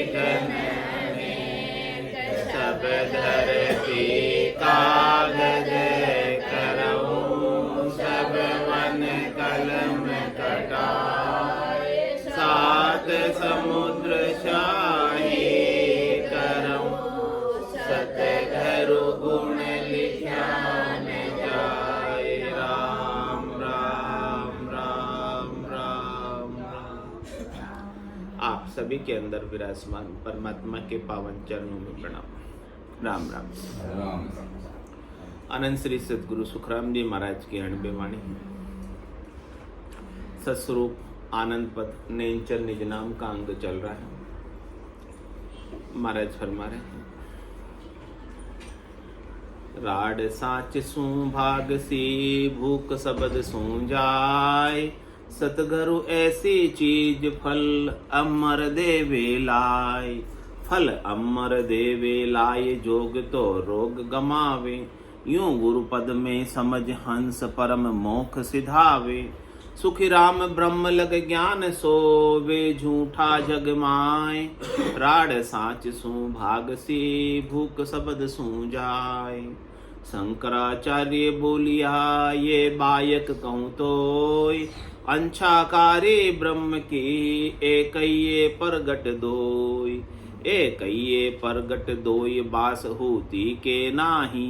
जन अनेक, सब धरती कागज करऊं, सब वन कलम कटाए, सात समुद्र शाही करऊं, सतधरु गुण लिखा न जाए। राम राम राम राम राम। आप सभी के अंदर विराजमान परमात्मा के पावन चरणों में प्रणाम। राम राम। अनंत श्री सदगुरु सुखराम जी महाराज की 98 वाणी। सत्स्वरूप आनंद पद नेंचर निज नाम का अंग चल रहा है। महाराज फरमा रहे हैं, राड साच सू भाग सी, भूख सबद सू जाय, सतगुरु ऐसी चीज फल अमर देवे लाय। फल अमर देवे लाय, जोग तो रोग गमावे, यूं गुरु पद में समझ हंस परम मोख सिधावे। सुखी राम ब्रह्म लग ज्ञान सोवे, झूठा जग माय, राड साच सू भाग सी, भूख सबद सू जाय। शंकराचार्य बोलिया ये बायक कहूँ तोय, अंशाकारी ब्रह्म की एकये परगट दोय। एकये परगट दोय, बास होती के नाही,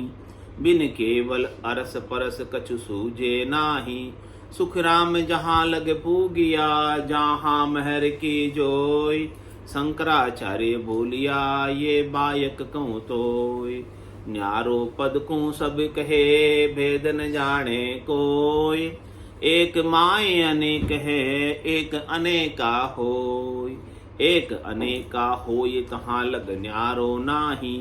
बिन केवल अरस परस कछु सूझे नाही। सुख राम जहाँ लग पूगिया, जहाँ महर की जोय। शंकराचार्य बोलिया ये बायक कहूँ तोय, न्यारो पद को सब कहे, भेद न जाने कोय। एक माय अनेक है, एक अनेका होय। एक अनेका होय, तहाँ लग न्यारो नाही।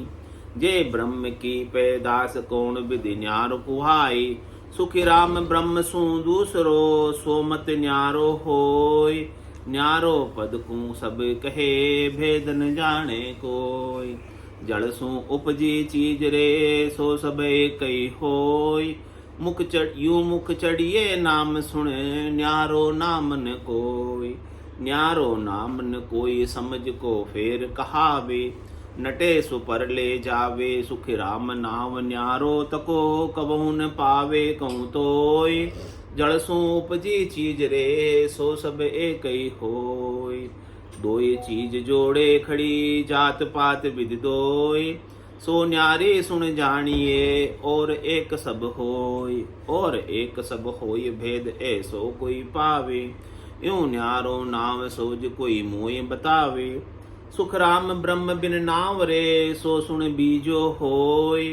जे ब्रह्म की पैदास कौन विधि न्यारो कुहाई। सुखी राम ब्रह्म सु दूसरो, सो मत न्यारो होय। न्यारो पद को सब कहे, भेद न जाने कोय। जड़ सु उपजी चीज रे, सो सब एकई होय। मुख चढ़िए नाम सुन, न्यारो नाम न कोय। न्यारो नाम न कोई, समझ को फेर कहावे। नटे सुपर ले जावे, सुख राम नाम न्यारो, तको कबहु न पावे कहूँ तोय। जड़ सु उपजी चीज रे, सो सब एकई होय। दोय चीज जोड़े खड़ी, जात पात विधि दोय। सो न्यारे सुन जानिए, और एक सब होय। और एक सब होय, भेद ऐसो कोई पावे। यूं न्यारो नाम सोज कोई मोय बतावे। सुख राम ब्रह्म बिन नाव रे, सो सुन बीजो होय।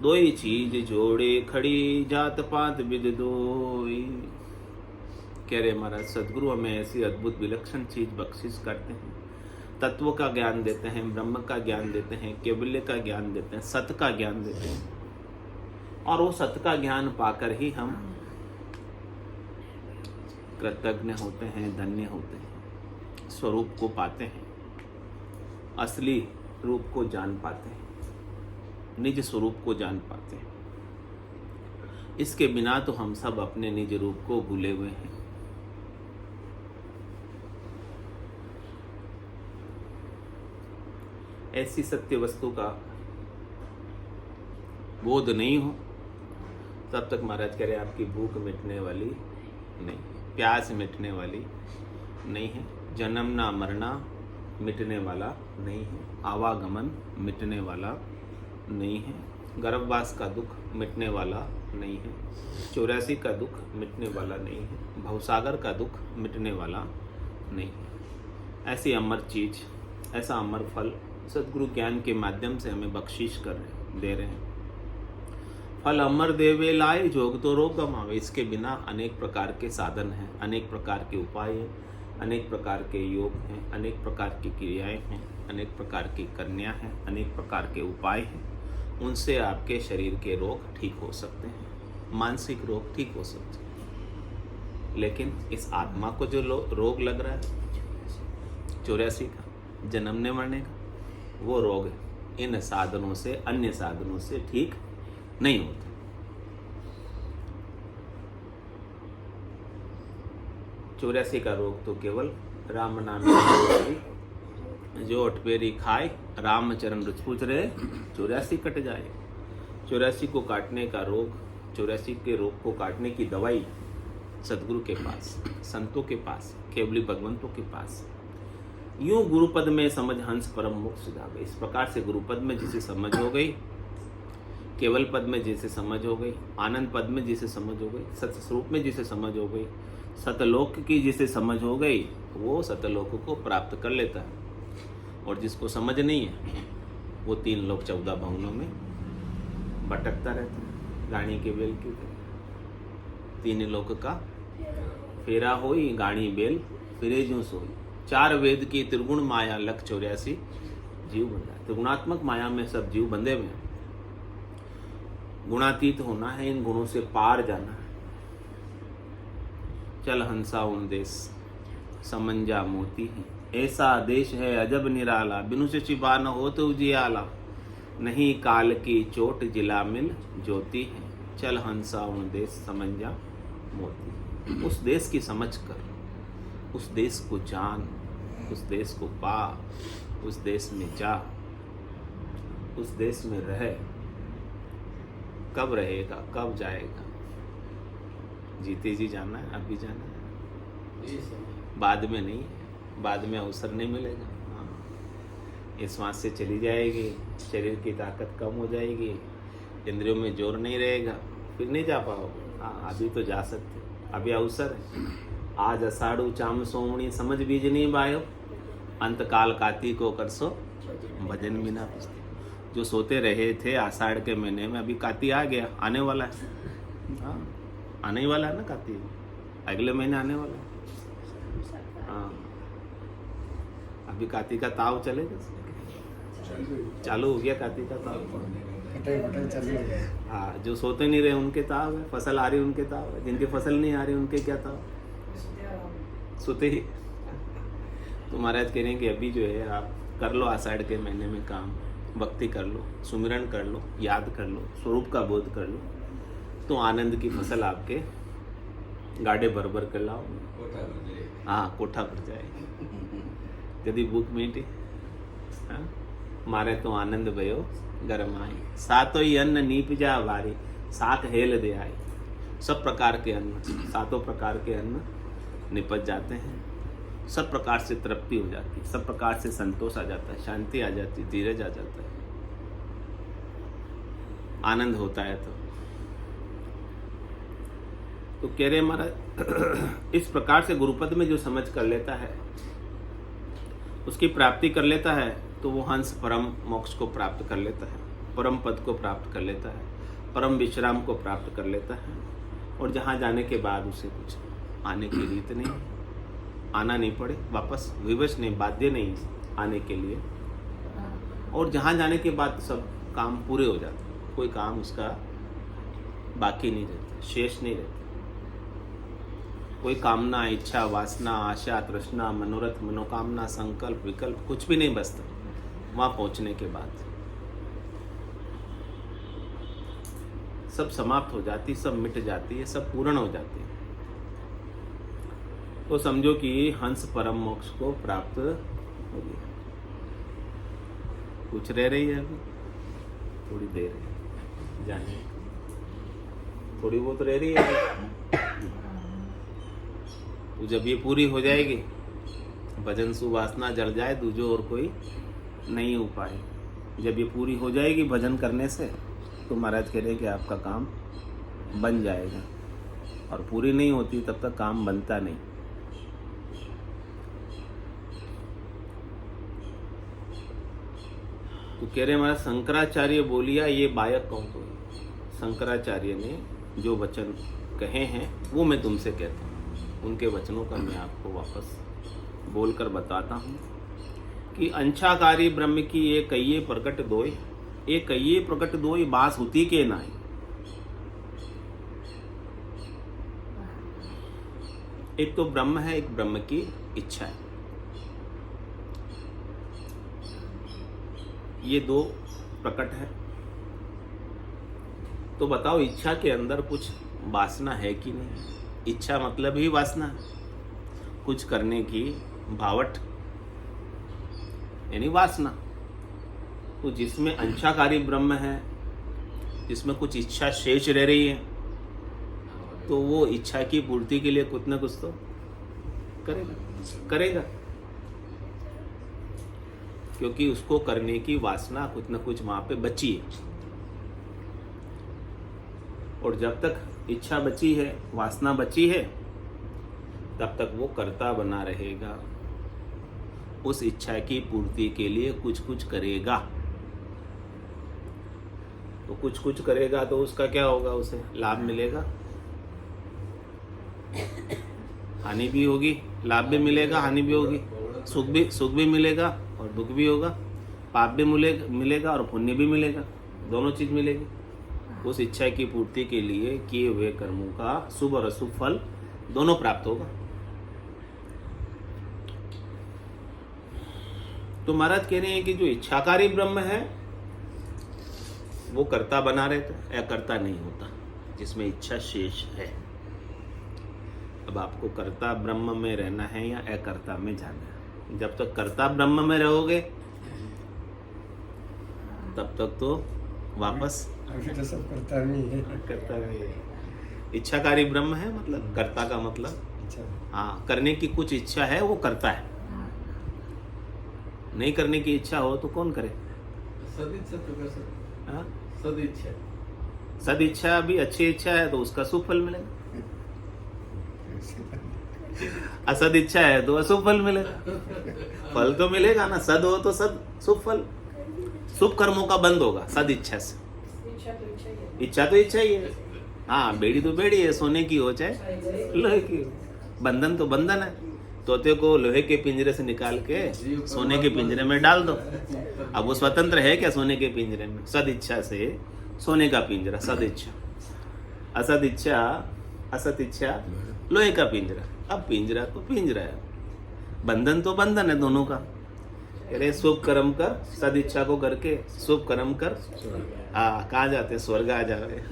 दोई चीज जोड़े खड़ी, जात पात विद दोय। कह रहे महाराज सदगुरु हमें ऐसी अद्भुत विलक्षण चीज बख्शिश करते हैं। तत्व का ज्ञान देते हैं, ब्रह्म का ज्ञान देते हैं, केवल्य का ज्ञान देते हैं, सत का ज्ञान देते हैं। और वो सत का ज्ञान पाकर ही हम कृतज्ञ होते हैं, धन्य होते हैं, स्वरूप को पाते हैं, असली रूप को जान पाते हैं, निज स्वरूप को जान पाते हैं। इसके बिना तो हम सब अपने निज रूप को भूले हुए हैं। ऐसी सत्य वस्तु का बोध नहीं हो तब तक महाराज कह रहे आपकी भूख मिटने वाली नहीं, प्यास मिटने वाली नहीं है, जन्मना मरना मिटने वाला नहीं है, आवागमन मिटने वाला नहीं है, गर्भवास का दुख मिटने वाला नहीं है, 84 का दुख मिटने वाला नहीं है, भवसागर का दुख मिटने वाला नहीं है। ऐसी अमर चीज, ऐसा अमर फल सद्गुरु ज्ञान के माध्यम से हमें बख्शिश दे रहे हैं। फल अमर देवे लाए, जोग तो रोग गमावे। इसके बिना अनेक प्रकार के साधन हैं, अनेक प्रकार के उपाय हैं, अनेक प्रकार के योग हैं, अनेक प्रकार की क्रियाएं हैं, अनेक प्रकार की कन्या हैं, अनेक प्रकार के उपाय हैं। उनसे आपके शरीर के रोग ठीक हो सकते हैं, मानसिक रोग ठीक हो सकते हैं। लेकिन इस आत्मा को जो रोग लग रहा है 84 का, जन्मने मरने का, वो रोग इन साधनों से, अन्य साधनों से ठीक नहीं होता। चौरासी का रोग तो केवल राम नाम की जो अठपेरी खाए, रामचरण रुच पूछ रहे 84 कट जाए। 84 को काटने का रोग, 84 के रोग को काटने की दवाई सदगुरु के पास, संतों के पास, केवली भगवंतों के पास। यूं गुरुपद में समझ हंस परम मोक्ष जागे। इस प्रकार से गुरुपद में जिसे समझ हो गई, केवल पद में जिसे समझ हो गई, आनंद पद में जिसे समझ हो गई, सत्य स्वरूप में जिसे समझ हो गई, सतलोक की जिसे समझ हो गई, वो सतलोक को प्राप्त कर लेता है। और जिसको समझ नहीं है वो 3 लोक 14 भवनों में भटकता रहता है, गाड़ी के बेल की तरह। 3 लोक का फेरा होई, गाड़ी बेल फिरे जूं सोई। 4 वेद की त्रिगुण माया लख 84 जीव बंधा है। त्रिगुणात्मक माया में सब जीव बंधे हुए हैं। गुणातीत होना है, इन गुणों से पार जाना है। चल हंसा उन देश समंजा मोती है, ऐसा देश है अजब निराला, बिनु से छिपा न हो तो उजियाला, नहीं काल की चोट जिला मिल ज्योति है। चल हंसा उन देश समंजा मोती। उस देश की समझ कर, उस देश को जान, उस देश को पा, उस देश में जा, उस देश में रहे। कब रहेगा, कब जाएगा? जीते जी जाना है, अभी जाना है, बाद में नहीं, बाद में अवसर नहीं मिलेगा। ये श्वास से चली जाएगी, शरीर की ताकत कम हो जाएगी, इंद्रियों में जोर नहीं रहेगा, फिर नहीं जा पाओगे। हाँ, अभी तो जा सकते, अभी अवसर है। आज अषाढ़ू चाम सोमणी समझ बीज नहीं बायो, अंत काल काती को करसो भजन बिना पुस्तक। जो सोते रहे थे आषाढ़ के महीने में, अभी काती आ गया, आने वाला है। हाँ, आने ही वाला है ना काती, अगले महीने आने वाला है। हाँ, अभी काती का ताव चलेगा, चालू हो गया काती का ताव। हाँ, जो सोते नहीं रहे उनके ताव है, फसल आ रही उनके ताव है, जिनके फसल नहीं आ रही उनके क्या ताव, सोते ही। तो महाराज कह रहे हैं कि अभी जो है आप कर लो आषाढ़ के महीने में काम, भक्ति कर लो, सुमिरन कर लो, याद कर लो, स्वरूप का बोध कर लो, तो आनंद की फसल आपके गाड़े भर कर लाओ। हाँ, कोठा भर जाएगी। यदि भूख मीठी मारे तो आनंद भयो गरमाई, सातों ही अन्न नीप जा वारी, सात हेल दे आई। सब प्रकार के अन्न, सातों प्रकार के अन्न निपट जाते हैं, सब प्रकार से तृप्ति हो जाती है, सब प्रकार से संतोष आ जाता है, शांति आ जाती है, धीरज आ जाता है, आनंद होता है। तो कह रहे महाराज इस प्रकार से गुरुपद में जो समझ कर लेता है, उसकी प्राप्ति कर लेता है, तो वो हंस परम मोक्ष को प्राप्त कर लेता है, परम पद को प्राप्त कर लेता है, परम विश्राम को प्राप्त कर लेता है। और जहाँ जाने के बाद उसे कुछ आने की रीत नहीं, आना नहीं पड़े वापस, विवश नहीं, बाध्य नहीं आने के लिए। और जहाँ जाने के बाद सब काम पूरे हो जाते, कोई काम उसका बाकी नहीं रहता, शेष नहीं रहता। कोई कामना, इच्छा, वासना, आशा, तृष्णा, मनोरथ, मनोकामना, संकल्प, विकल्प कुछ भी नहीं बचता वहाँ पहुँचने के बाद। सब समाप्त हो जाती, सब मिट जाती है, सब पूर्ण हो जाती है। तो समझो कि हंस परम मोक्ष को प्राप्त हो गया। कुछ रह रही है अभी, थोड़ी देर है जाने, थोड़ी बहुत रह रही है। तो जब ये पूरी हो जाएगी, भजन सुवासना जल जाए, दूजो और कोई नहीं उपाय। जब ये पूरी हो जाएगी भजन करने से, तो महाराज कह रहे कि आपका काम बन जाएगा। और पूरी नहीं होती तब तक काम बनता नहीं। तो कह रहे हमारा शंकराचार्य बोलिया ये बायक कौन को। शंकराचार्य ने जो वचन कहे हैं वो मैं तुमसे कहता हूँ, उनके वचनों का मैं आपको वापस बोलकर बताता हूँ कि अंशाकारी ब्रह्म की ये कहिए प्रकट दोय, ये कहिए प्रकट दोय बास होती के नाई। एक तो ब्रह्म है, एक ब्रह्म की इच्छा है। ये दो प्रकट है। तो बताओ इच्छा के अंदर कुछ वासना है कि नहीं? इच्छा मतलब ही वासना, कुछ करने की भावट। यानी वासना। तो जिसमें अंशाकारी ब्रह्म है, जिसमें कुछ इच्छा शेष रह रही है, तो वो इच्छा की पूर्ति के लिए कुछ न कुछ तो करेगा, क्योंकि उसको करने की वासना कुछ न कुछ वहां पे बची है। और जब तक इच्छा बची है, वासना बची है, तब तक वो कर्ता बना रहेगा, उस इच्छा की पूर्ति के लिए कुछ कुछ करेगा। तो कुछ कुछ करेगा तो उसका क्या होगा, उसे लाभ मिलेगा, हानि भी होगी, लाभ भी मिलेगा, हानि भी होगी, सुख भी मिलेगा और दुख भी होगा, पाप भी मिलेगा और पुण्य भी मिलेगा, दोनों चीज मिलेगी। उस इच्छा की पूर्ति के लिए किए हुए कर्मों का शुभ और अशुभ फल दोनों प्राप्त होगा। तो महाराज कह रहे हैं कि जो इच्छाकारी ब्रह्म है वो कर्ता बना रहता है, अकर्ता नहीं होता, जिसमें इच्छा शेष है। अब आपको कर्ता ब्रह्म में रहना है या अकर्ता में जाना है। जब तक कर्ता ब्रह्म में रहोगे तब तक तो वापस अभी तो सब करता नहीं है। करता है। इच्छाकारी ब्रह्म है, मतलब कर्ता का मतलब हाँ, करने की कुछ इच्छा है वो करता है। नहीं करने की इच्छा हो तो कौन करे? सदिच्छा तो कर सकते। हाँ? सदिच्छा भी अच्छी इच्छा है तो उसका शुभ फल मिलेगा, असद इच्छा है तो अशुभ फल मिलेगा। फल तो मिलेगा ना, सद हो तो सद शुभ फल, शुभ कर्मों का बंद होगा सद इच्छा से। इच्छा तो इच्छा ही है। हाँ, बेड़ी तो बेड़ी है, सोने की हो चाहे लोहे की हो, बंधन तो बंधन है। तोते को लोहे के पिंजरे से निकाल के सोने के पिंजरे में डाल दो, अब वो स्वतंत्र है क्या सोने के पिंजरे में? सद इच्छा से सोने का पिंजरा सद इच्छा, असद इच्छा असत इच्छा लोहे का पिंजरा। अब पिंजरा तो पिंजरा है, बंधन तो बंधन है दोनों का। कह रहे शुभ कर्म कर, सद इच्छा को करके शुभ कर्म कर, कहाँ जाते? स्वर्ग आ जावे।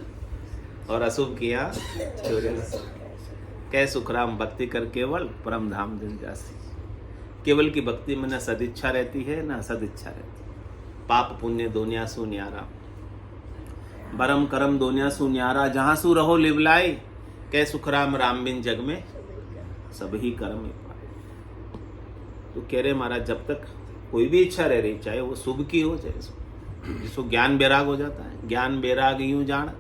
और अशुभ किया कै सुखराम भक्ति कर केवल परम धाम दिन जासी। केवल की भक्ति में न सदिच्छा रहती है न असदिच्छा रहती है। पाप पुण्य दोनिया सु न्यारा, बरम करम दोनिया सु न्यारा, जहाँ सु रहो लिवलाई, कै सुखराम राम बिन जग में सब ही कर्म पाए। तो कह रहे महाराज, जब तक कोई भी इच्छा रह रही, चाहे वो शुभ की हो चाहे जिसको ज्ञान बैराग हो जाता है, ज्ञान बैराग यूं जान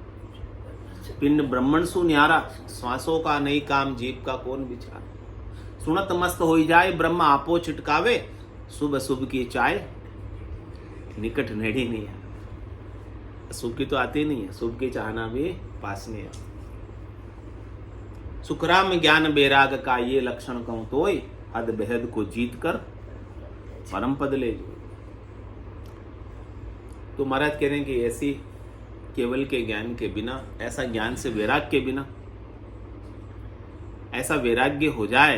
पिंड ब्रह्मण सु न्यारा, श्वासों का नहीं काम जीव का कौन विचार। सुनत मस्त हो जाए ब्रह्म आपो छिटकावे, शुभ शुभ की चाय निकट नेड़ी नहीं है। शुभ की तो आती नहीं है, शुभ की चाहना भी पास नहीं है। सुखराम ज्ञान बैराग का ये लक्षण कहूं तोय, हद बेहद को जीत कर परम पद ले जो। तो महाराज कह रहे हैं कि ऐसी केवल के ज्ञान के बिना, ऐसा ज्ञान से वैराग के बिना ऐसा वैराग्य हो जाए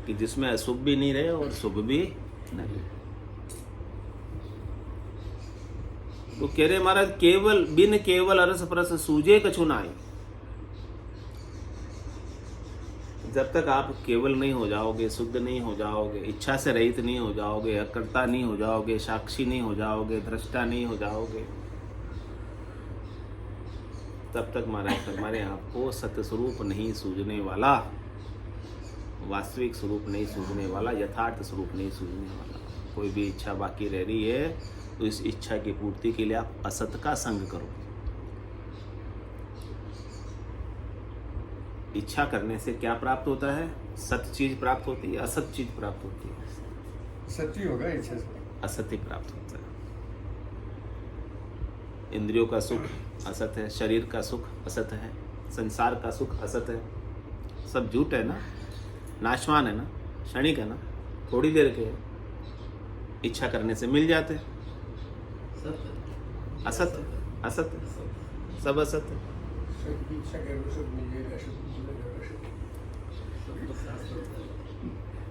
कि जिसमें अशुभ भी नहीं रहे और शुभ भी नहीं। तो कह रहे महाराज, केवल बिन केवल अरस परस सूझे कछु नाई। जब तक आप केवल नहीं हो जाओगे, शुद्ध नहीं हो जाओगे, इच्छा से रहित नहीं हो जाओगे, अकर्ता नहीं हो जाओगे, साक्षी नहीं हो जाओगे, दृष्टा नहीं हो जाओगे, तब तक महाराज हमारे आपको सत्य स्वरूप नहीं सूझने वाला, वास्तविक स्वरूप नहीं सूझने वाला, यथार्थ स्वरूप नहीं सूझने वाला। कोई भी इच्छा बाकी रह रही है तो इस इच्छा की पूर्ति के लिए आप असत का संग करो। इच्छा करने से क्या प्राप्त होता है? सत्य चीज प्राप्त होती है, असत चीज प्राप्त होती है। सत्य होगा इच्छा से, असत्य प्राप्त होता है। इंद्रियों का सुख असत है, शरीर का सुख असत है, संसार का सुख असत है, सब झूठ है ना, नाशवान है ना, क्षणिक है ना, थोड़ी देर के इच्छा करने से मिल जाते हैं। असत असत सब असत है।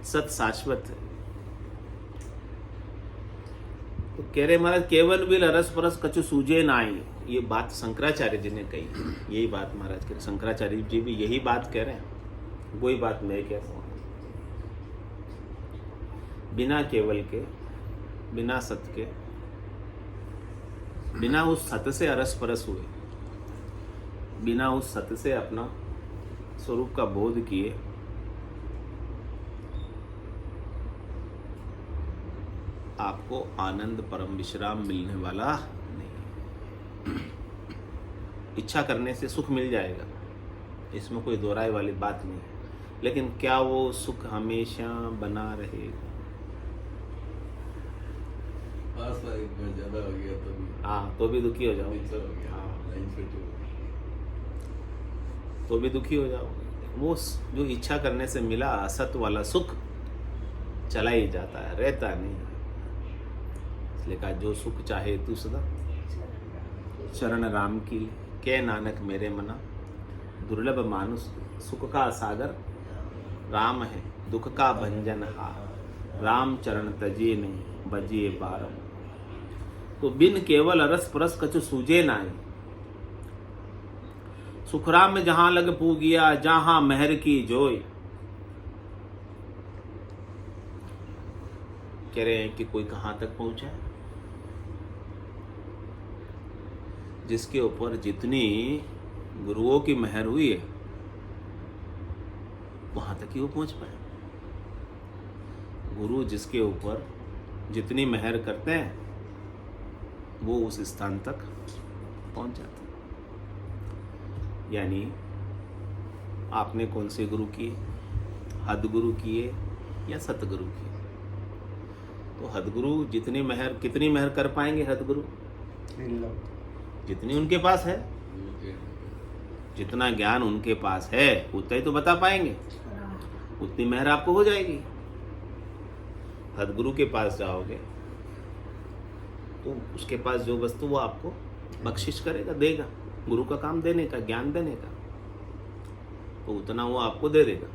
सत शाश्वत है। तो कह रहे महाराज, केवल बिल अरस परस कछु सूझे नाई। ये बात शंकराचार्य जी ने कही, यही बात महाराज कह रहे, शंकराचार्य जी भी यही बात कह रहे हैं, वही बात मैं कह रहा हूं। बिना केवल के बिना सत के, बिना उस सत से अरस परस हुए, बिना उस सत से अपना स्वरूप का बोध किए आपको आनंद परम विश्राम मिलने वाला नहीं। इच्छा करने से सुख मिल जाएगा, इसमें कोई दो राय वाली बात नहीं है, लेकिन क्या वो सुख हमेशा बना रहेगा? पास एक बार ज्यादा हो गया तो भी हाँ, तो भी दुखी हो जाओ। नीचा हो गया, हाँ, लाइन छोटी हो गई। तो भी दुखी हो जाओ। वो जो इच्छा करने से मिला असत वाला सुख चला ही जाता है, रहता नहीं। इसलिए कहा जो सुख चाहे तू सदा शरण राम की, के नानक मेरे मना, दुर्लभ मानुष सुख का सागर राम है, दुख का भंजन हार, राम चरण तजिए नहीं बजिए बारम। तो बिन केवल अरस परस कछु सूझे नाई, सुखराम में जहां लग पूगिया, जहां मेहर की जोय। कह रहे हैं कि कोई कहां तक पहुंचा, जिसके ऊपर जितनी गुरुओं की मेहर हुई है वहां तक ही वो पहुंच पाए। गुरु जिसके ऊपर जितनी मेहर करते हैं वो उस स्थान तक पहुंच जाते हैं। यानी आपने कौन से गुरु किए, हदगुरु किए या सतगुरु किए? तो हदगुरु जितनी मेहर, कितनी मेहर कर पाएंगे हदगुरु? जितनी उनके पास है, जितना ज्ञान उनके पास है उतना ही तो बता पाएंगे, उतनी मेहर आपको हो जाएगी। सदगुरु के पास जाओगे तो उसके पास जो वस्तु वो आपको बख्शिश करेगा, देगा। गुरु का काम देने का, ज्ञान देने का, तो उतना वो आपको दे देगा।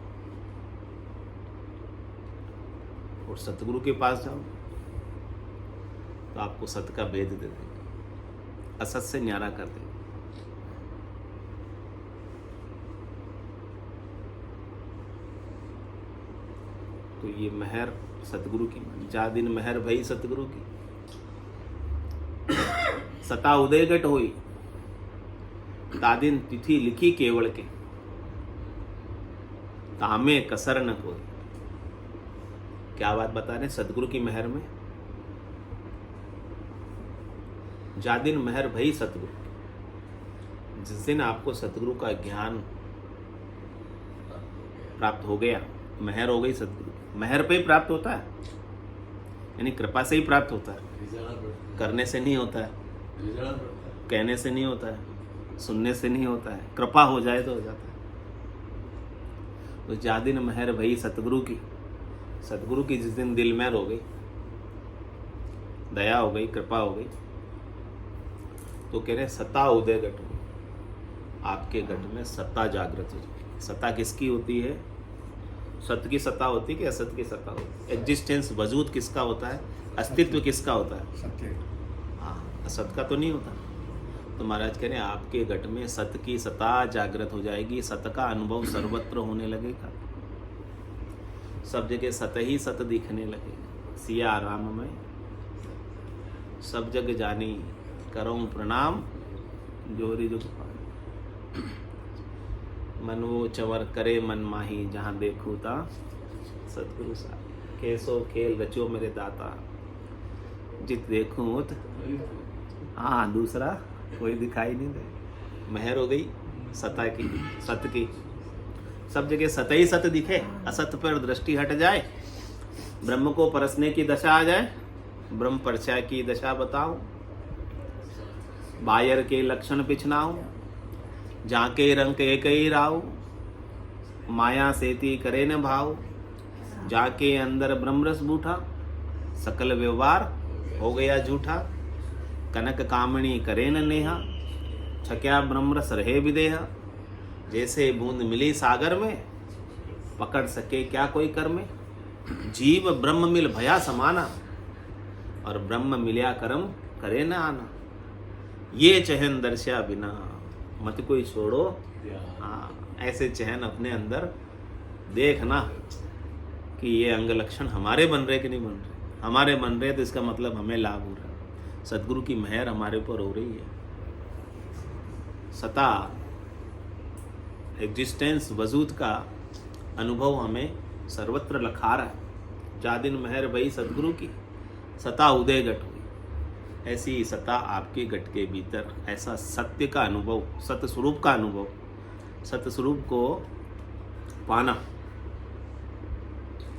और सतगुरु के पास जाओ तो आपको सत का भेद दे देगा, असत से न्यारा कर देगा। तो ये मेहर सतगुरु की, जा दिन मेहर भई सतगुरु की, सता उदय घट होई, तादिन तिथि लिखी केवल के, तामे कसर न कोई। क्या बात बता रहे सतगुरु की मेहर में? जा दिन मेहर भई सतगुरु, जिस दिन आपको सतगुरु का ज्ञान प्राप्त हो गया, मेहर हो गई सतगुरु। मेहर पे ही प्राप्त होता है, यानी कृपा से ही प्राप्त होता है, करने से नहीं होता है, कहने से नहीं होता है, सुनने से नहीं होता है। कृपा हो जाए तो हो जाता है। तो जा दिन मेहर भई सतगुरु की, सतगुरु की जिस दिन दिल मेहर हो गई, दया हो गई, कृपा हो गई, तो कह रहे सत्ता उदय घट हो, आपके घट में सत्ता जागृत हो जाएगी। सत्ता किसकी होती है? सत्य की सत्ता होती है कि असत की सत्ता होती है? एग्जिस्टेंस, वजूद किसका होता है? अस्तित्व किसका होता है? सत्य। हाँ, असत का तो नहीं होता। तो महाराज कह रहे हैं आपके घट में सत्य की सत्ता जागृत हो जाएगी, सत्य का अनुभव सर्वत्र होने लगेगा, सब जगह सत्य ही सत्य दिखने लगेगा। सिया राम में सब जग जानी, करऊं प्रणाम जोरी जो मन वो चवर करे मन माही, जहाँ देखूं ता सतगुरु सा, कैसो खेल रचो मेरे दाता, जित देखूं उत। हाँ, दूसरा कोई दिखाई नहीं दे। मेहर हो गई सत्ता की, सत्य की, सब जगह सत्य ही सत्य दिखे, असत्य पर दृष्टि हट जाए, ब्रह्म को परसने की दशा आ जाए, ब्रह्म परछाई की दशा बताओ, बायर के लक्षण पिछनाओ, जाके रंग एक ही राव, माया सेती करे न भाव, जाके अंदर ब्रह्मरस बूठा, सकल व्यवहार हो गया झूठा, कनक कामणी करे न नेहा, छक्या ब्रह्मरस रहे विदेहा, जैसे बूंद मिली सागर में, पकड़ सके क्या कोई कर में, जीव ब्रह्म मिल भया समाना, और ब्रह्म मिल्या करम करे न आना, ये चहन दर्शा बिना, मत कोई छोड़ो। हाँ, ऐसे चहन अपने अंदर देखना कि ये अंग लक्षण हमारे बन रहे कि नहीं बन रहे। हमारे बन रहे तो इसका मतलब हमें लाभ हो रहा है। सदगुरु की मेहर हमारे ऊपर हो रही है। सता एग्जिस्टेंस वजूद का अनुभव हमें सर्वत्र लखा रहा है। जा दिन मेहर भई सदगुरु की, सता उदय घट हुई। ऐसी ही सता आपके घट के भीतर, ऐसा सत्य का अनुभव, सत्य स्वरूप का अनुभव, सत्य स्वरूप को पाना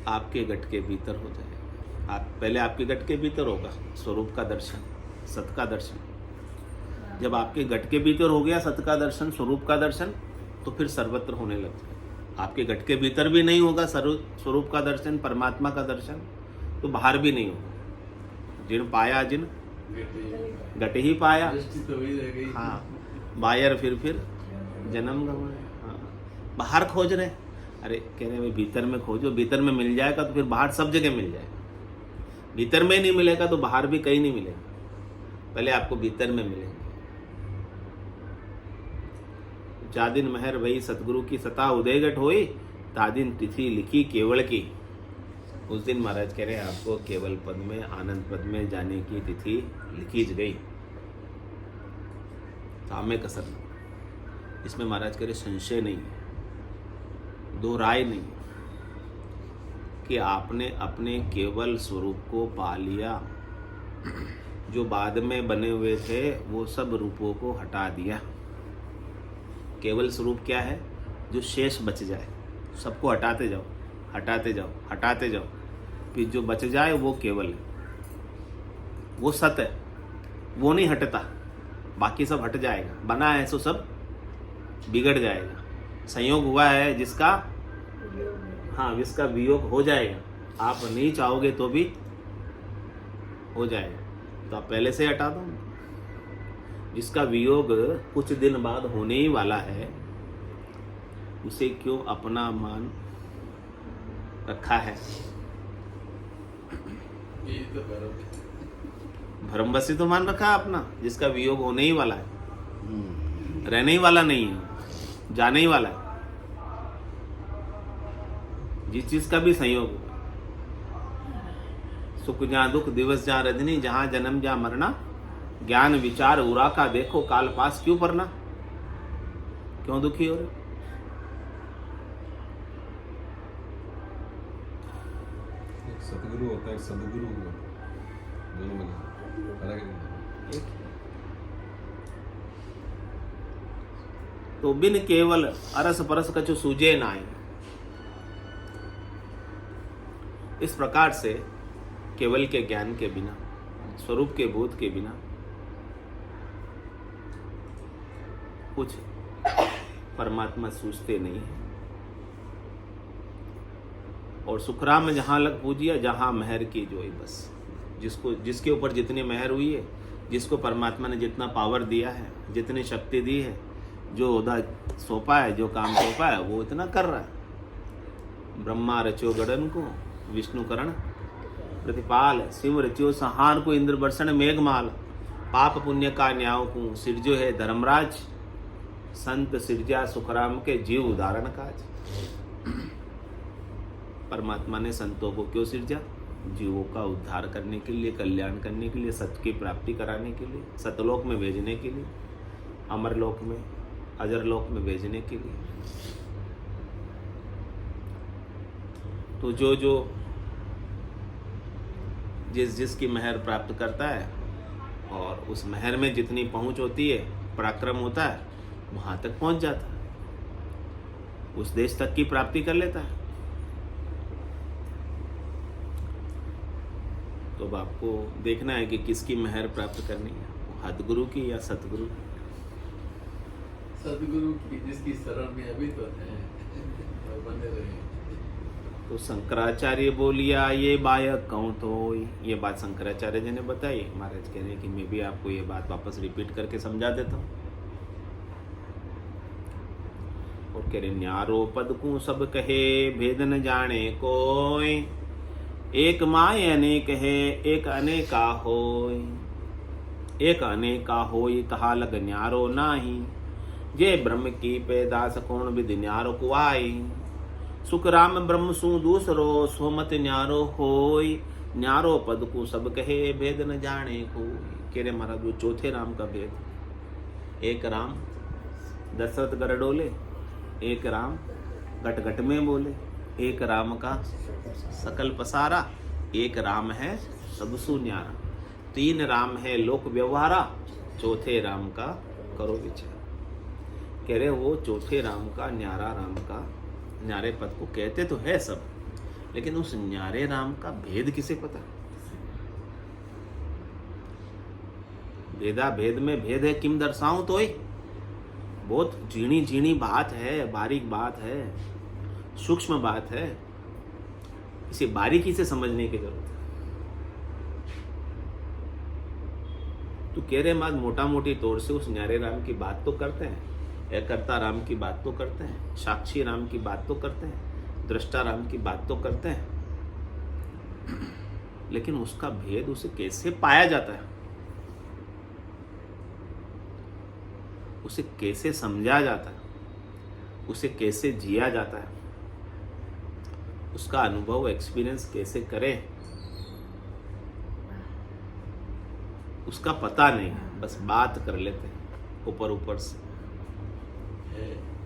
आपके घट के भीतर हो जाएगा। आप पहले आपके घट के भीतर होगा स्वरूप का दर्शन, सत्य का दर्शन। जब आपके घट के भीतर हो गया सत्य का दर्शन, स्वरूप का दर्शन, तो फिर सर्वत्र होने लग जाएगा। आपके घट के भीतर भी नहीं होगा स्वरूप का दर्शन, परमात्मा का दर्शन, तो बाहर भी नहीं होगा। जिन पाया जिन घट ही पाया। दृष्टि तो वही रह गई। हाँ, बायर फिर जन्म गंवाया। हाँ, बाहर खोज रहे, अरे कह रहे भाई भीतर में खोजो, भीतर में मिल जाएगा तो फिर बाहर सब जगह मिल जाएगा। भीतर में नहीं मिलेगा तो बाहर भी कहीं नहीं मिलेगा, पहले आपको भीतर में मिलेगा। जा दिन मेहर भई सतगुरु की सता उदयगट होई, तादिन तिथि लिखी केवल की। उस दिन महाराज कह रहे हैं आपको केवल पद में, आनंद पद में जाने की तिथि लिखी गई। सामे कसर नहीं। इसमें महाराज कह रहे संशय नहीं है, दो राय नहीं कि आपने अपने केवल स्वरूप को पा लिया। जो बाद में बने हुए थे वो सब रूपों को हटा दिया। केवल स्वरूप क्या है? जो शेष बच जाए, सबको हटाते जाओ, हटाते जाओ, हटाते जाओ, फिर जो बच जाए वो केवल है, वो सत्य है, वो नहीं हटता। बाकी सब हट जाएगा। बना है सो सब बिगड़ जाएगा। संयोग हुआ है जिसका, हाँ, जिसका वियोग हो जाएगा। आप नहीं चाहोगे तो भी हो जाएगा, तो आप पहले से हटा दो। जिसका वियोग कुछ दिन बाद होने ही वाला है, उसे क्यों अपना मान रखा है? यही तो भ्रमवशी तो मान रखा है अपना, जिसका वियोग होने ही वाला है, रहने ही वाला नहीं है, जाने ही वाला है। जिस चीज का भी संयोग हुआ, सुख जहाँ दुख, दिवस जहाँ रजनी, जहाँ जन्म जहाँ मरना, ज्ञान विचार उरा का देखो, काल पास क्यों पढ़ना? क्यों दुखी हो रहे? एक सतगुरु होता है, एक सदगुरु होता है, दोनों में फर्क है। तो बिन केवल अरस परस कछु सूझे नाई। इस प्रकार से केवल के ज्ञान के बिना, स्वरूप के बोध के बिना कुछ परमात्मा सूझते नहीं है। और सुखराम में जहां लग पूजिया, जहां मेहर की जोई। बस जिसको, जिसके ऊपर जितनी मेहर हुई है, जिसको परमात्मा ने जितना पावर दिया है, जितनी शक्ति दी है, जो ओदा सौंपा है, जो काम सौंपा है, वो इतना कर रहा है। ब्रह्मा रचो गड़न को, विष्णु करण प्रतिपाल, शिव रच्यो संहार को, इंद्र बरसण मेघमाल, पाप पुण्य का न्याय को, सिरजो है धर्मराज, संत सिरजा सुखराम के जीव उदाहरण काज। परमात्मा ने संतों को क्यों सिरजा? जीवों का उद्धार करने के लिए, कल्याण करने के लिए, सत्य की प्राप्ति कराने के लिए, सतलोक में भेजने के लिए, अमरलोक में, अजरलोक में भेजने के लिए। तो जो जिसकी मेहर प्राप्त करता है, और उस मेहर में जितनी पहुंच होती है, पराक्रम होता है, वहां तक पहुंच जाता है, उस देश तक की प्राप्ति कर लेता है। तो अब आपको देखना है कि किसकी मेहर प्राप्त करनी है, हदगुरु की या सतगुरु की। सदगुरु की, जिसकी शरण में अभी तो है और बने रहे। तो शंकराचार्य बोलिया ये बायक कहूँ तो, ये बात शंकराचार्य जी ने बताई। महाराज कह रहे हैं कि मैं भी आपको ये बात वापस रिपीट करके समझा देता हूँ। और कह रहे न्यारो पद को सब कहे, भेद न जाने कोई, एक माय अनेक है, एक अनेका होय। एक अनेका होय कहा लग न्यारो नाही, जे ब्रह्म की पैदास कौन विधि न्यारो कुआई। सुख राम ब्रह्म सु दूसरो, सोमत न्यारो होय, न्यारो पद को सब कहे, भेद न जाने को। कह रहे महाराज वो चौथे राम का भेद, एक राम दशरथ गर डोले, एक राम घट घट में बोले, एक राम का सकल पसारा, एक राम है सबसु न्यारा। तीन राम है लोक व्यवहारा, चौथे राम का करो विचार। कह रहे वो चौथे राम का, न्यारा राम का, न्यारे पद को कहते तो है सब, लेकिन उस न्यारे राम का भेद किसे पता? भेदा भेद में भेद है, किम दर्शाऊं तो बहुत झीणी झीणी बात है, बारीक बात है, सूक्ष्म बात है, इसे बारीकी से समझने की जरूरत है। तो कह रहे माँ मोटा मोटी तौर से उस न्यारे राम की बात तो करते हैं, एकर्ता राम की बात तो करते हैं, साक्षी राम की बात तो करते हैं, दृष्टा राम की बात तो करते हैं, लेकिन उसका भेद उसे कैसे पाया जाता है, उसे कैसे समझा जाता है, उसे कैसे जिया जाता है, उसका अनुभव एक्सपीरियंस कैसे करें, उसका पता नहीं है। बस बात कर लेते हैं ऊपर ऊपर से,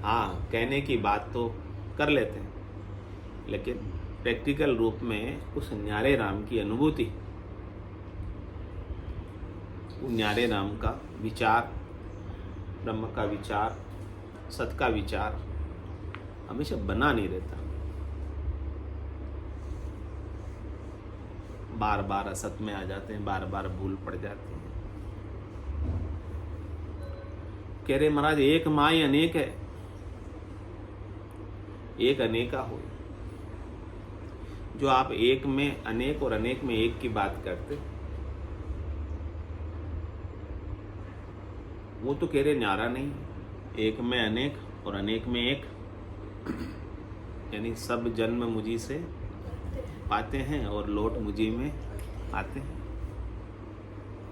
हाँ कहने की बात तो कर लेते हैं, लेकिन प्रैक्टिकल रूप में उस न्यारे राम की अनुभूति, उस न्यारे राम का विचार, ब्रह्म का विचार, सत का विचार हमेशा बना नहीं रहता, बार बार असत में आ जाते हैं, बार बार भूल पड़ जाती है। कह रहे महाराज एक माई अनेक है, एक अनेका हो। जो आप एक में अनेक और अनेक में एक की बात करते, वो तो कह रहे न्यारा नहीं, एक में अनेक और अनेक में एक, यानी सब जन्म मुझी से पाते हैं और लौट मुझी में आते हैं।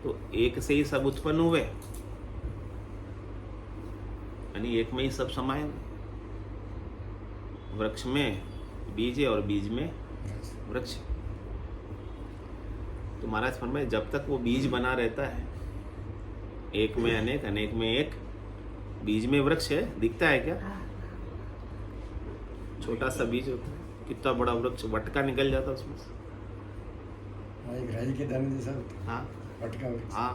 तो एक से ही सब उत्पन्न हुए, यानी एक में ही सब समाये हुए। वृक्ष में बीज है और बीज में वृक्ष। तो महाराज फरमाए जब तक वो बीज बना रहता है, एक में अनेक, अनेक में एक, बीज में वृक्ष है, दिखता है क्या? छोटा सा बीज होता है, कितना बड़ा वृक्ष, वटका निकल जाता है उसमें से। एक राई के दाने जैसा होता है। हाँ वटका वृक्ष। हाँ,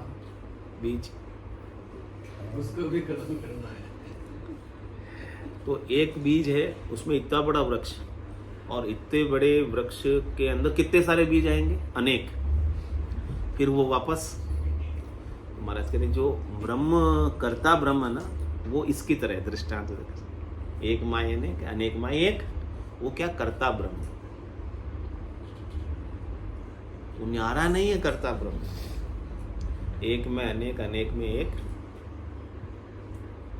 बीज। उसको भी खत्म करना है। तो एक बीज है, उसमें इतना बड़ा वृक्ष, और इतने बड़े वृक्ष के अंदर कितने सारे बीज आएंगे? अनेक। फिर वो वापस, महाराज कहते जो ब्रह्म करता ब्रह्म ना, वो इसकी तरह है दृष्टांत। एक माय अनेक, अनेक माय एक, वो क्या करता ब्रह्म, वो न्यारा नहीं है करता ब्रह्म। एक में अनेक, अनेक में एक,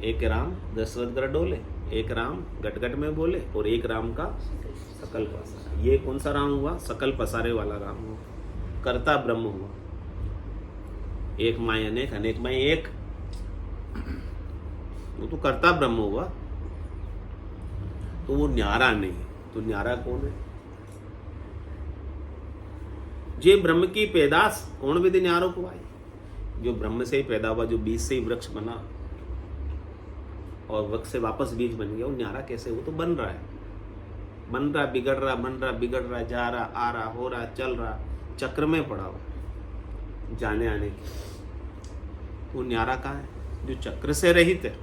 एक राम दशरथ गर डोले, एक राम गट गट में बोले, और एक राम का सकल पसारा। ये कौन सा राम हुआ? सकल पसारे वाला राम हुआ, करता ब्रह्म हुआ। एक माय अनेक, अनेक माय एक, वो तो करता ब्रह्म हुआ, तो वो न्यारा नहीं। तो न्यारा कौन है? जे ब्रह्म की पैदाश कौन विधि न्यारो को आई? जो ब्रह्म से ही पैदा हुआ, जो बीज से ही वृक्ष बना और वृक्ष से वापस बीज बन गया, वो न्यारा कैसे? वो तो बन रहा है, बन रहा, बिगड़ रहा, बन रहा, बिगड़ रहा, जा रहा, आ रहा, हो रहा, चल रहा, चक्र में पड़ा हुआ जाने आने की। वो न्यारा कहाँ है? जो चक्र से रहित है,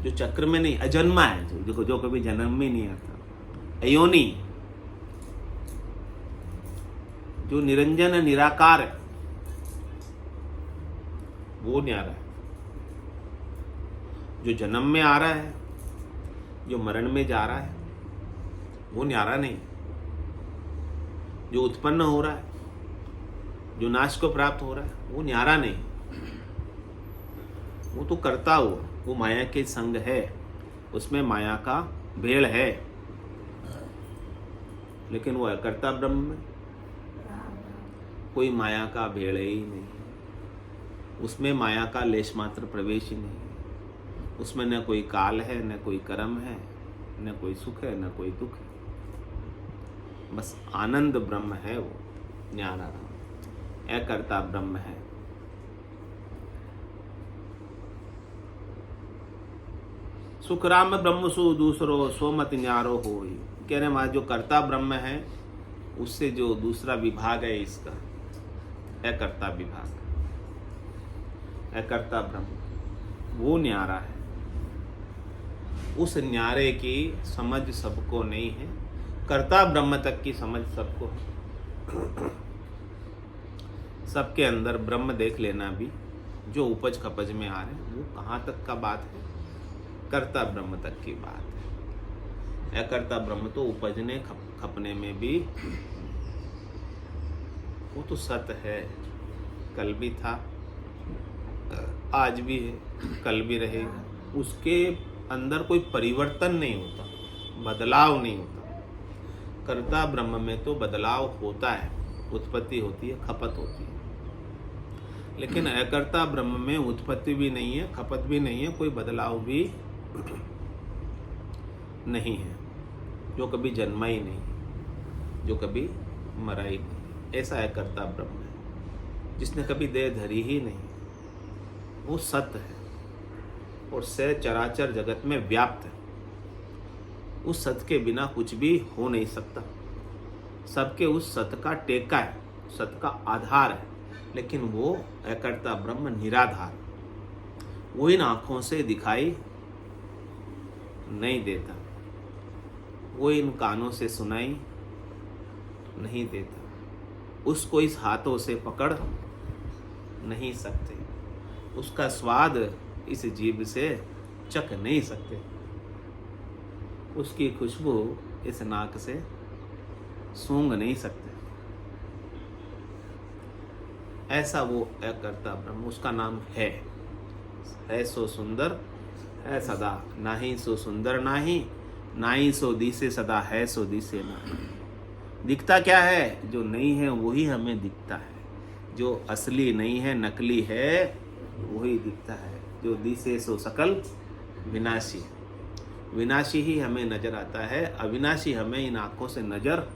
जो चक्र में नहीं, अजन्मा है, जो कभी जन्म में नहीं आता, अयोनी, जो निरंजन निराकार है, वो न्यारा है। जो जन्म में आ रहा है, जो मरण में जा रहा है, वो न्यारा नहीं। जो उत्पन्न हो रहा है, जो नाश को प्राप्त हो रहा है, वो न्यारा नहीं। वो तो करता हुआ, वो माया के संग है, उसमें माया का भेड़ है, लेकिन वो करता ब्रह्म में कोई माया का भेड़ ही नहीं, उसमें माया का लेश मात्र प्रवेश ही नहीं। उसमें न कोई काल है, न कोई कर्म है, न कोई सुख है, न कोई दुख है, बस आनंद ब्रह्म है वो। न्यारा राम, अकर्ता ब्रह्म है। सुख राम ब्रह्म सु दूसरो सो मत न्यारो होई। कह रहे वहां जो कर्ता ब्रह्म है उससे जो दूसरा विभाग है इसका अकर्ता विभाग, अकर्ता ब्रह्म वो न्यारा है। उस न्यारे की समझ सबको नहीं है, कर्ता ब्रह्म तक की समझ सबको है। सबके अंदर ब्रह्म देख लेना भी जो उपज खपज में आ रहे हैं वो कहाँ तक का बात है, कर्ता ब्रह्म तक की बात है। अकर्ता ब्रह्म तो उपजने खपने में भी वो तो सत है, कल भी था, आज भी है, कल भी रहेगा। उसके अंदर कोई परिवर्तन नहीं होता, बदलाव नहीं होता। कर्ता ब्रह्म में तो बदलाव होता है, उत्पत्ति होती है, खपत होती है। लेकिन अकर्ता ब्रह्म में उत्पत्ति भी नहीं है, खपत भी नहीं है, कोई बदलाव भी नहीं है, जो कभी जन्मा ही नहीं, जो कभी मरा ही नहीं। ऐसा अकर्ता ब्रह्म है जिसने कभी देह धरी ही नहीं, वो सत्य है और से चराचर जगत में व्याप्त है। उस सत्य के बिना कुछ भी हो नहीं सकता। सबके उस सत्य का टेका है, सत्य का आधार है, लेकिन वो अकर्ता ब्रह्म निराधार, वो इन आंखों से दिखाई नहीं देता, वो इन कानों से सुनाई नहीं देता, उसको इस हाथों से पकड़ नहीं सकते, उसका स्वाद इस जीभ से चख नहीं सकते, उसकी खुशबू इस नाक से सूंघ नहीं सकते। ऐसा वो अकर्ता ब्रह्म, उसका नाम है सो सुंदर है सदा, नाही सो सुंदर नाही, नाही सो दिसे सदा, है सो दिसे नाही। दिखता क्या है, जो नहीं है वही हमें दिखता है, जो असली नहीं है नकली है वही दिखता है, जो दिसे सो सकल विनाशी, विनाशी ही हमें नजर आता है, अविनाशी हमें इन आंखों से नजर।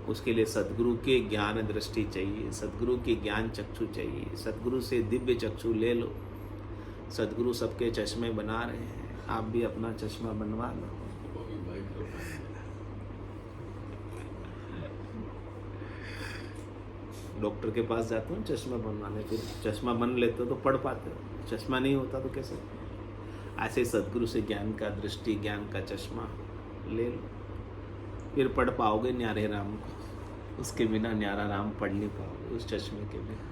उसके लिए सद्गुरु के ज्ञान दृष्टि चाहिए, सद्गुरु के ज्ञान चक्षु चाहिए, सद्गुरु से दिव्य चक्षु ले लो। सद्गुरु सबके चश्मे बना रहे हैं, आप भी अपना चश्मा बनवा लो। डॉक्टर के पास जाते हो चश्मा बनवाने, फिर चश्मा बन लेते हो तो पढ़ पाते हो, चश्मा नहीं होता तो कैसे। ऐसे सद्गुरु से ज्ञान का दृष्टि, ज्ञान का चश्मा ले लो, फिर पढ़ पाओगे न्यारे राम को। उसके बिना न्यारा राम पढ़ नहीं पाओगे, उस चश्मे के बिना।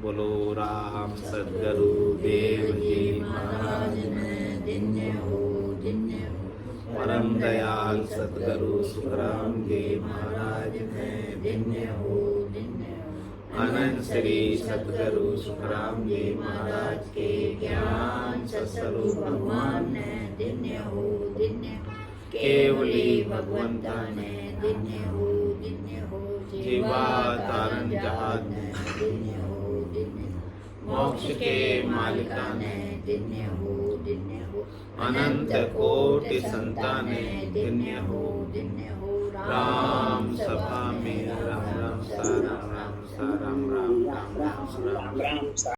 बोलो राम सद्गुरु देव जी महाराज परम दयाल सद्गुरु सुखराम जी महाराज अनंत श्री सद्गुरु सुखराम जी महाराज के ज्ञान सत्स्वरूप भगवान ने दिन्य हो केवली भगवंता ने दिन्य हो जीवा तारण जहाज ने दिन्य हो मोक्ष के मालिका ने दिन्य हो अनंत कोटि संताने दिन्य हो राम सभा में राम राम सा राम राम सा राम राम राम राम राम